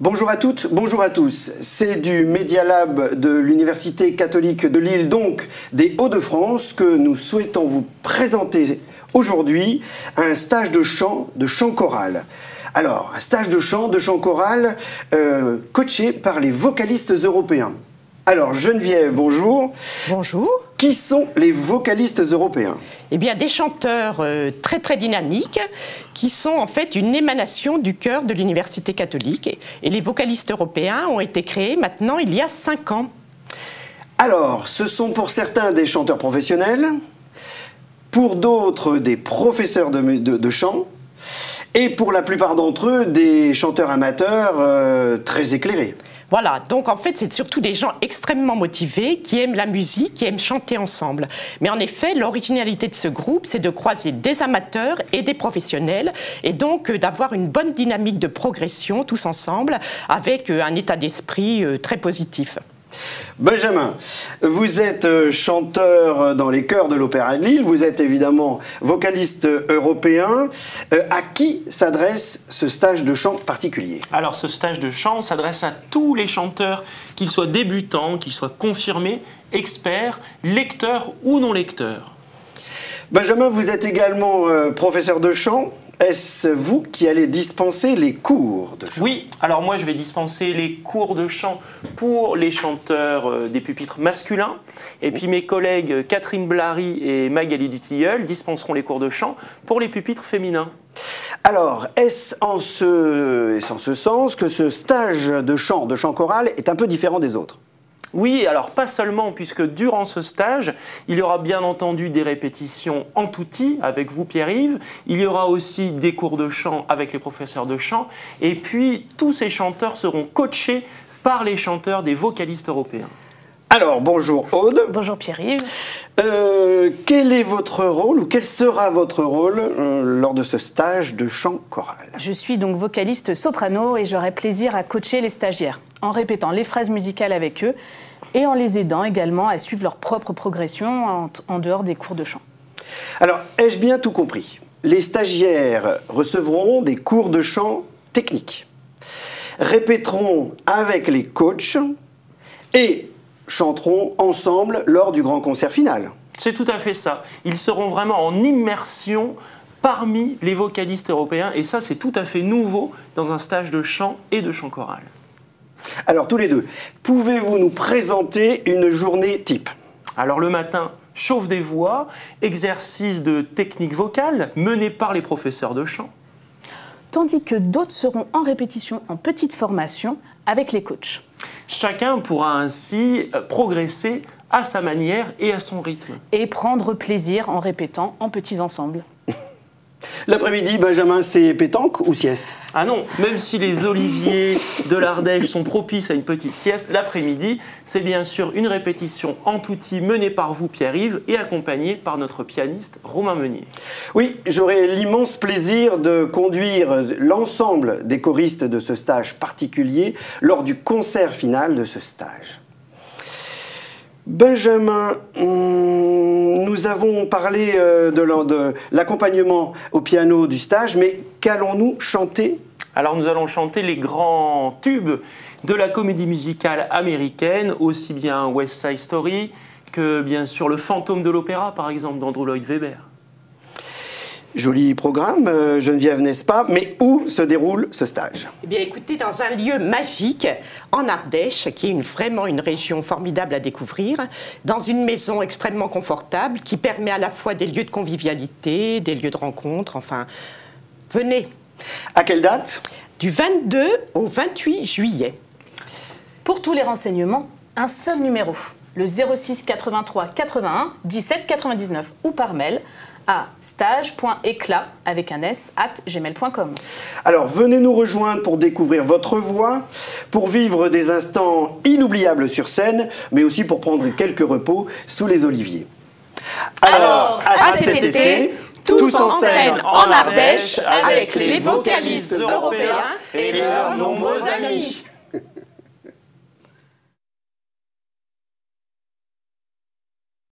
Bonjour à toutes, bonjour à tous. C'est du Media Lab de l'Université catholique de Lille, donc des Hauts-de-France, que nous souhaitons vous présenter aujourd'hui un stage de chant choral. Alors, un stage de chant choral coaché par les vocalistes européens. Alors, Geneviève, bonjour. Bonjour. Qui sont les vocalistes européens? Eh bien, des chanteurs très dynamiques qui sont en fait une émanation du chœur de l'Université catholique. Et les vocalistes européens ont été créés maintenant il y a 5 ans. Alors, ce sont pour certains des chanteurs professionnels, pour d'autres des professeurs de chant, et pour la plupart d'entre eux des chanteurs amateurs très éclairés. Voilà, donc en fait c'est surtout des gens extrêmement motivés qui aiment la musique, qui aiment chanter ensemble. Mais en effet, l'originalité de ce groupe, c'est de croiser des amateurs et des professionnels et donc d'avoir une bonne dynamique de progression tous ensemble avec un état d'esprit très positif. Benjamin, vous êtes chanteur dans les chœurs de l'Opéra de Lille, vous êtes évidemment vocaliste européen. À qui s'adresse ce stage de chant particulier? Alors ce stage de chant s'adresse à tous les chanteurs, qu'ils soient débutants, qu'ils soient confirmés, experts, lecteurs ou non lecteurs. Benjamin, vous êtes également professeur de chant. Est-ce vous qui allez dispenser les cours de chant? Oui, alors moi je vais dispenser les cours de chant pour les chanteurs des pupitres masculins. Et puis mes collègues Catherine Blary et Magali Dutilleul dispenseront les cours de chant pour les pupitres féminins. Alors, est-ce en ce sens que ce stage de chant choral est un peu différent des autres? Oui, alors pas seulement, puisque durant ce stage, il y aura bien entendu des répétitions en tutti avec vous Pierre-Yves, il y aura aussi des cours de chant avec les professeurs de chant, et puis tous ces chanteurs seront coachés par les chanteurs des vocalistes européens. Alors, bonjour Aude. Bonjour Pierre-Yves. Quel est votre rôle, ou quel sera votre rôle lors de ce stage de chant choral? Je suis donc vocaliste soprano et j'aurai plaisir à coacher les stagiaires en répétant les phrases musicales avec eux et en les aidant également à suivre leur propre progression en dehors des cours de chant. Alors, ai-je bien tout compris? Les stagiaires recevront des cours de chant techniques, répéteront avec les coachs et chanteront ensemble lors du grand concert final. C'est tout à fait ça. Ils seront vraiment en immersion parmi les vocalistes européens et ça c'est tout à fait nouveau dans un stage de chant et de chant choral. Alors tous les deux, pouvez-vous nous présenter une journée type? Alors le matin, chauffe des voix, exercice de technique vocale mené par les professeurs de chant. Tandis que d'autres seront en répétition en petite formation avec les coachs. Chacun pourra ainsi progresser à sa manière et à son rythme. Et prendre plaisir en répétant en petits ensembles. L'après-midi, Benjamin, c'est pétanque ou sieste? Ah non, même si les oliviers de l'Ardèche sont propices à une petite sieste, l'après-midi, c'est bien sûr une répétition en tutti menée par vous Pierre-Yves et accompagnée par notre pianiste Romain Meunier. Oui, j'aurai l'immense plaisir de conduire l'ensemble des choristes de ce stage particulier lors du concert final de ce stage. Benjamin, nous avons parlé de l'accompagnement au piano du stage, mais qu'allons-nous chanter? Alors nous allons chanter les grands tubes de la comédie musicale américaine, aussi bien West Side Story que bien sûr Le Fantôme de l'Opéra, par exemple, d'Andrew Lloyd Webber. Joli programme, Geneviève, n'est-ce pas? Mais où se déroule ce stage? Eh bien écoutez, dans un lieu magique en Ardèche, qui est vraiment une région formidable à découvrir, dans une maison extrêmement confortable qui permet à la fois des lieux de convivialité, des lieux de rencontre, enfin, venez. À quelle date? Du 22 au 28 juillet. Pour tous les renseignements, un seul numéro, le 06 83 81 17 99 ou par mail à stage.éclat avec un s @gmail.com. Alors venez nous rejoindre pour découvrir votre voix, pour vivre des instants inoubliables sur scène, mais aussi pour prendre quelques repos sous les oliviers. Alors, à cet été, tous en scène en Ardèche avec les vocalistes européens et leurs nombreux amis.